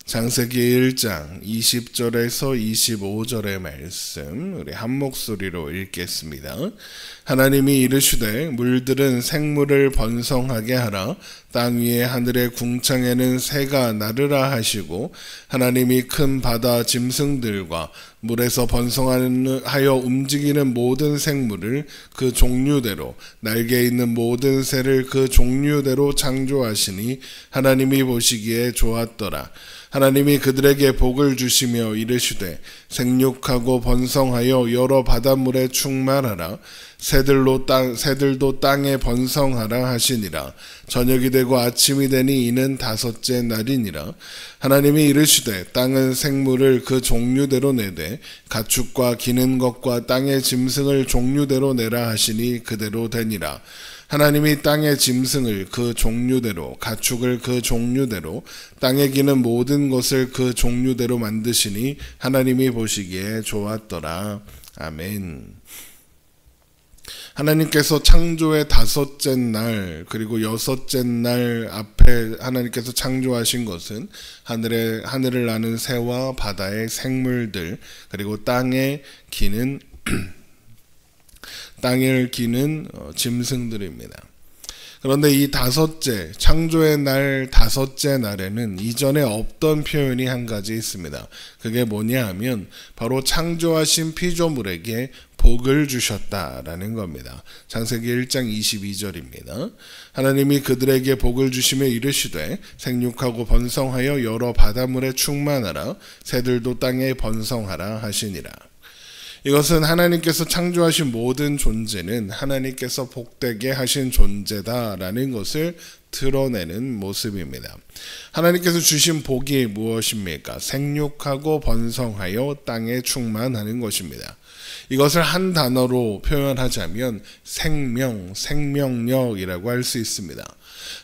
창세기 1장 20절에서 25절의 말씀 우리 한 목소리로 읽겠습니다. 하나님이 이르시되 물들은 생물을 번성하게 하라. 땅 위에 하늘의 궁창에는 새가 나르라 하시고 하나님이 큰 바다 짐승들과 물에서 번성하여 움직이는 모든 생물을 그 종류대로 날개 있는 모든 새를 그 종류대로 창조하시니 하나님이 보시기에 좋았더라. 하나님이 그들에게 복을 주시며 이르시되 생육하고 번성하여 여러 바닷물에 충만하라. 새들도 땅에 번성하라 하시니라. 저녁이 되고 아침이 되니 이는 다섯째 날이니라. 하나님이 이르시되 땅은 생물을 그 종류대로 내되 가축과 기는 것과 땅의 짐승을 종류대로 내라 하시니 그대로 되니라. 하나님이 땅의 짐승을 그 종류대로 가축을 그 종류대로 땅에 기는 모든 것을 그 종류대로 만드시니 하나님이 보시기에 좋았더라. 아멘. 하나님께서 창조의 다섯째 날 그리고 여섯째 날 앞에 하나님께서 창조하신 것은 하늘을 나는 새와 바다의 생물들 그리고 땅을 기는 짐승들입니다. 그런데 이 창조의 날 다섯째 날에는 이전에 없던 표현이 한 가지 있습니다. 그게 뭐냐 하면 바로 창조하신 피조물에게 복을 주셨다라는 겁니다. 창세기 1장 22절입니다. 하나님이 그들에게 복을 주시며 이르시되 생육하고 번성하여 여러 바닷물에 충만하라. 새들도 땅에 번성하라 하시니라. 이것은 하나님께서 창조하신 모든 존재는 하나님께서 복되게 하신 존재다라는 것을 드러내는 모습입니다. 하나님께서 주신 복이 무엇입니까? 생육하고 번성하여 땅에 충만하는 것입니다. 이것을 한 단어로 표현하자면 생명력이라고 할 수 있습니다.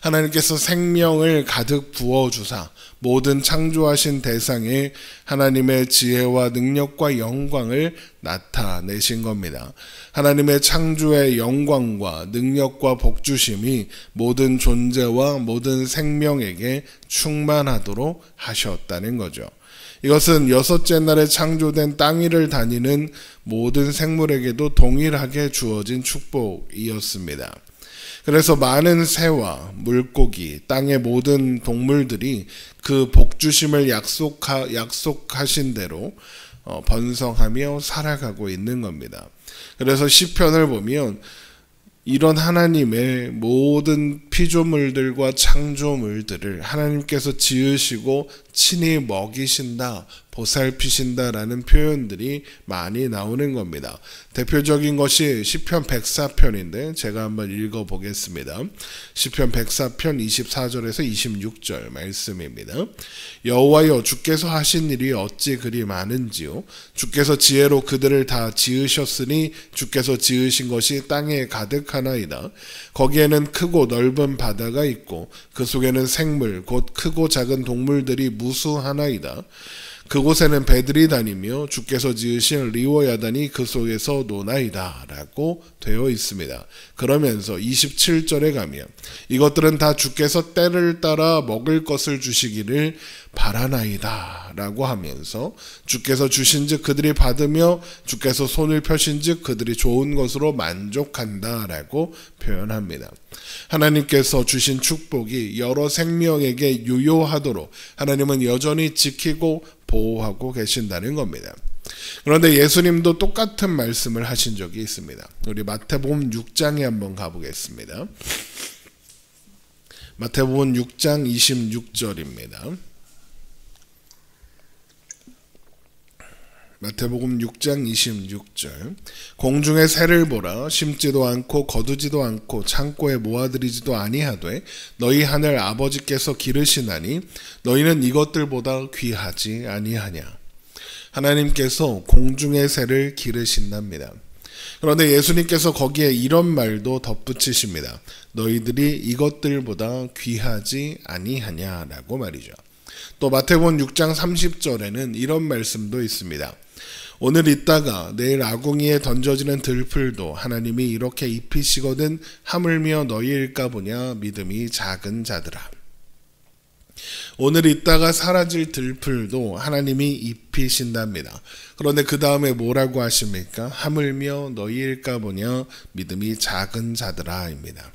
하나님께서 생명을 가득 부어주사 모든 창조하신 대상에 하나님의 지혜와 능력과 영광을 나타내신 겁니다. 하나님의 창조의 영광과 능력과 복주심이 모든 존재와 모든 생명에게 충만하도록 하셨다는 거죠. 이것은 여섯째 날에 창조된 땅 위를 다니는 모든 생물에게도 동일하게 주어진 축복이었습니다. 그래서 많은 새와 물고기, 땅의 모든 동물들이 그 복주심을 약속하신 대로 번성하며 살아가고 있는 겁니다. 그래서 시편을 보면 이런 하나님의 모든 피조물들과 창조물들을 하나님께서 지으시고 친히 먹이신다, 보살피신다라는 표현들이 많이 나오는 겁니다. 대표적인 것이 시편 104편인데 제가 한번 읽어보겠습니다. 시편 104편 24절에서 26절 말씀입니다. 여호와여 주께서 하신 일이 어찌 그리 많은지요. 주께서 지혜로 그들을 다 지으셨으니 주께서 지으신 것이 땅에 가득하나이다. 거기에는 크고 넓은 바다가 있고 그 속에는 생물 곧 크고 작은 동물들이 무수하나이다. 그곳에는 배들이 다니며 주께서 지으신 리워야단이 그 속에서 노나이다 라고 되어 있습니다. 그러면서 27절에 가면 이것들은 다 주께서 때를 따라 먹을 것을 주시기를 바라나이다 라고 하면서 주께서 주신즉 그들이 받으며 주께서 손을 펴신즉 그들이 좋은 것으로 만족한다 라고 표현합니다. 하나님께서 주신 축복이 여러 생명에게 유효하도록 하나님은 여전히 지키고 보호하고 계신다는 겁니다. 그런데 예수님도 똑같은 말씀을 하신 적이 있습니다. 우리 마태복음 6장에 한번 가보겠습니다. 마태복음 6장 26절입니다. 마태복음 6장 26절 공중의 새를 보라. 심지도 않고 거두지도 않고 창고에 모아들이지도 아니하되 너희 하늘 아버지께서 기르시나니 너희는 이것들보다 귀하지 아니하냐. 하나님께서 공중의 새를 기르신답니다. 그런데 예수님께서 거기에 이런 말도 덧붙이십니다. 너희들이 이것들보다 귀하지 아니하냐라고 말이죠. 또 마태복음 6장 30절에는 이런 말씀도 있습니다. 오늘 있다가 내일 아궁이에 던져지는 들풀도 하나님이 이렇게 입히시거든 하물며 너희일까 보냐 믿음이 작은 자들아. 오늘 있다가 사라질 들풀도 하나님이 입히신답니다. 그런데 그 다음에 뭐라고 하십니까? 하물며 너희일까 보냐 믿음이 작은 자들아입니다.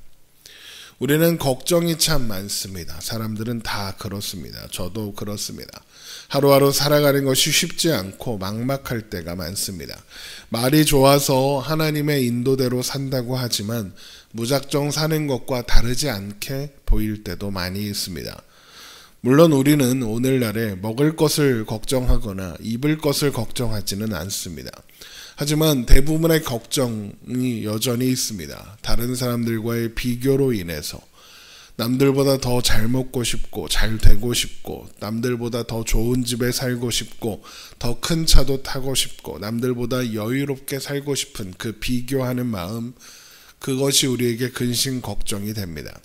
우리는 걱정이 참 많습니다. 사람들은 다 그렇습니다. 저도 그렇습니다. 하루하루 살아가는 것이 쉽지 않고 막막할 때가 많습니다. 말이 좋아서 하나님의 인도대로 산다고 하지만 무작정 사는 것과 다르지 않게 보일 때도 많이 있습니다. 물론 우리는 오늘날에 먹을 것을 걱정하거나 입을 것을 걱정하지는 않습니다. 하지만 대부분의 걱정이 여전히 있습니다. 다른 사람들과의 비교로 인해서 남들보다 더 잘 먹고 싶고 잘 되고 싶고 남들보다 더 좋은 집에 살고 싶고 더 큰 차도 타고 싶고 남들보다 여유롭게 살고 싶은 그 비교하는 마음, 그것이 우리에게 근심 걱정이 됩니다.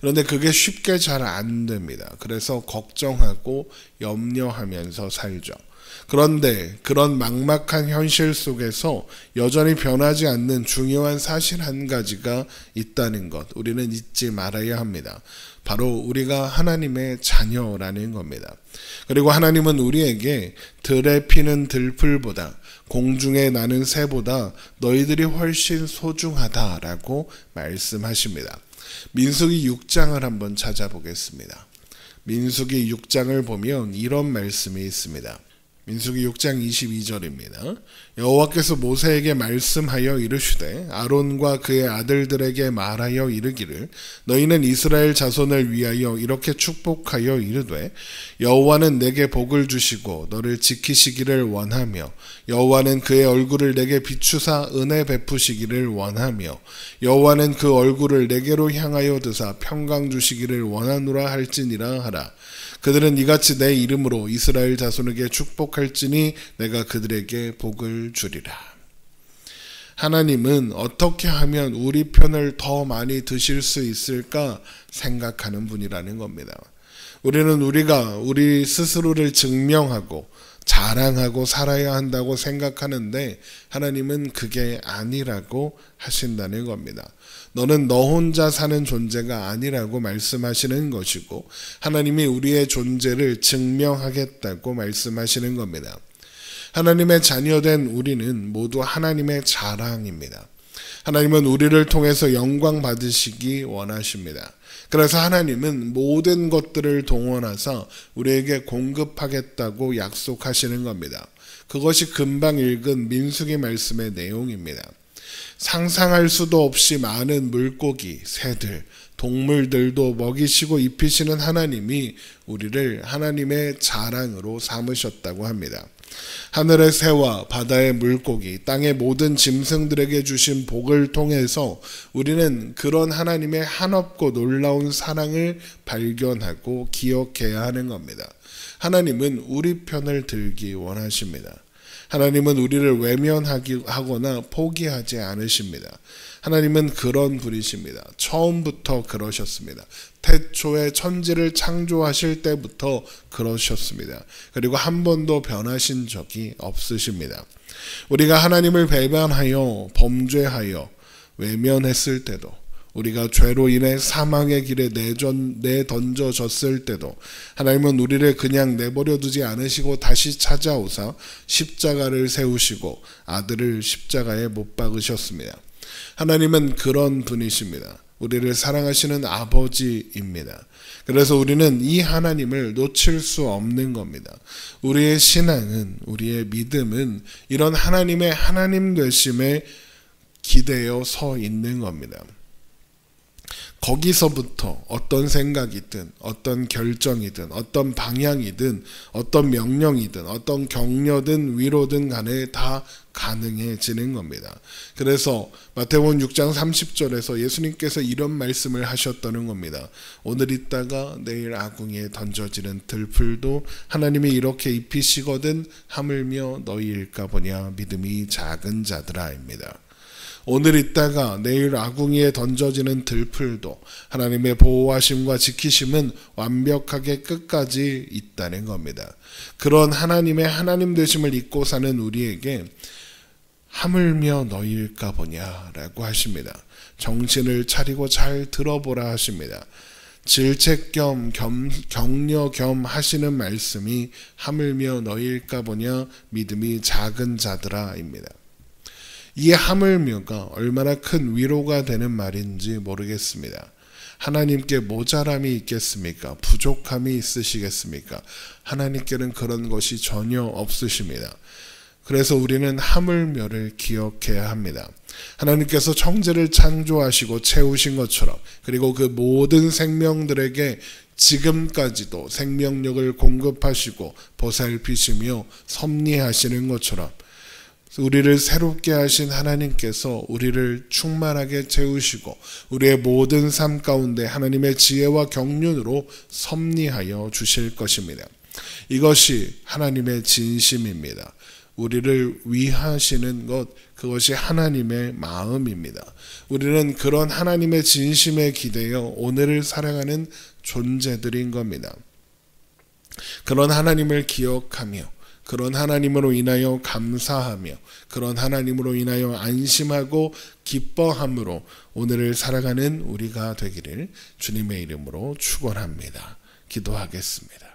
그런데 그게 쉽게 잘 안 됩니다. 그래서 걱정하고 염려하면서 살죠. 그런데 그런 막막한 현실 속에서 여전히 변하지 않는 중요한 사실 한 가지가 있다는 것, 우리는 잊지 말아야 합니다. 바로 우리가 하나님의 자녀라는 겁니다. 그리고 하나님은 우리에게 들에 피는 들풀보다 공중에 나는 새보다 너희들이 훨씬 소중하다라고 말씀하십니다. 민수기 6장을 한번 찾아보겠습니다. 민수기 6장을 보면 이런 말씀이 있습니다. 민수기 6장 22절입니다. 여호와께서 모세에게 말씀하여 이르시되 아론과 그의 아들들에게 말하여 이르기를 너희는 이스라엘 자손을 위하여 이렇게 축복하여 이르되 여호와는 내게 복을 주시고 너를 지키시기를 원하며 여호와는 그의 얼굴을 내게 비추사 은혜 베푸시기를 원하며 여호와는 그 얼굴을 내게로 향하여 드사 평강 주시기를 원하노라 할지니라 하라. 그들은 이같이 내 이름으로 이스라엘 자손에게 축복할지니 내가 그들에게 복을 주리라. 하나님은 어떻게 하면 우리 편을 더 많이 드실 수 있을까 생각하는 분이라는 겁니다. 우리는 우리가 우리 스스로를 증명하고 자랑하고 살아야 한다고 생각하는데 하나님은 그게 아니라고 하신다는 겁니다. 너는 너 혼자 사는 존재가 아니라고 말씀하시는 것이고 하나님이 우리의 존재를 증명하겠다고 말씀하시는 겁니다. 하나님의 자녀된 우리는 모두 하나님의 자랑입니다. 하나님은 우리를 통해서 영광 받으시기 원하십니다. 그래서 하나님은 모든 것들을 동원하사 우리에게 공급하겠다고 약속하시는 겁니다. 그것이 금방 읽은 민수기 말씀의 내용입니다. 상상할 수도 없이 많은 물고기, 새들, 동물들도 먹이시고 입히시는 하나님이 우리를 하나님의 자랑으로 삼으셨다고 합니다. 하늘의 새와 바다의 물고기, 땅의 모든 짐승들에게 주신 복을 통해서 우리는 그런 하나님의 한없고 놀라운 사랑을 발견하고 기억해야 하는 겁니다. 하나님은 우리 편을 들기 원하십니다. 하나님은 우리를 외면하거나 포기하지 않으십니다. 하나님은 그런 분이십니다. 처음부터 그러셨습니다. 태초에 천지를 창조하실 때부터 그러셨습니다. 그리고 한 번도 변하신 적이 없으십니다. 우리가 하나님을 배반하여 범죄하여 외면했을 때도 우리가 죄로 인해 사망의 길에 내던져졌을 때도 하나님은 우리를 그냥 내버려 두지 않으시고 다시 찾아오사 십자가를 세우시고 아들을 십자가에 못 박으셨습니다. 하나님은 그런 분이십니다. 우리를 사랑하시는 아버지입니다. 그래서 우리는 이 하나님을 놓칠 수 없는 겁니다. 우리의 신앙은, 우리의 믿음은 이런 하나님의 하나님 되심에 기대어 서 있는 겁니다. 거기서부터 어떤 생각이든 어떤 결정이든 어떤 방향이든 어떤 명령이든 어떤 격려든 위로든 간에 다 가능해지는 겁니다. 그래서 마태복음 6장 30절에서 예수님께서 이런 말씀을 하셨다는 겁니다. 오늘 있다가 내일 아궁이에 던져지는 들풀도 하나님이 이렇게 입히시거든 하물며 너희일까 보냐 믿음이 작은 자들아입니다. 오늘 있다가 내일 아궁이에 던져지는 들풀도 하나님의 보호하심과 지키심은 완벽하게 끝까지 있다는 겁니다. 그런 하나님의 하나님 되심을 잊고 사는 우리에게 하물며 너희일까 보냐라고 하십니다. 정신을 차리고 잘 들어보라 하십니다. 질책 겸 격려 겸 하시는 말씀이 하물며 너희일까 보냐 믿음이 작은 자들아입니다. 이 하물며가 얼마나 큰 위로가 되는 말인지 모르겠습니다. 하나님께 모자람이 있겠습니까? 부족함이 있으시겠습니까? 하나님께는 그런 것이 전혀 없으십니다. 그래서 우리는 하물며를 기억해야 합니다. 하나님께서 천지를 창조하시고 채우신 것처럼, 그리고 그 모든 생명들에게 지금까지도 생명력을 공급하시고 보살피시며 섭리하시는 것처럼, 우리를 새롭게 하신 하나님께서 우리를 충만하게 채우시고 우리의 모든 삶 가운데 하나님의 지혜와 경륜으로 섭리하여 주실 것입니다. 이것이 하나님의 진심입니다. 우리를 위하시는 것, 그것이 하나님의 마음입니다. 우리는 그런 하나님의 진심에 기대어 오늘을 살아가는 존재들인 겁니다. 그런 하나님을 기억하며, 그런 하나님으로 인하여 감사하며, 그런 하나님으로 인하여 안심하고 기뻐함으로 오늘을 살아가는 우리가 되기를 주님의 이름으로 축원합니다. 기도하겠습니다.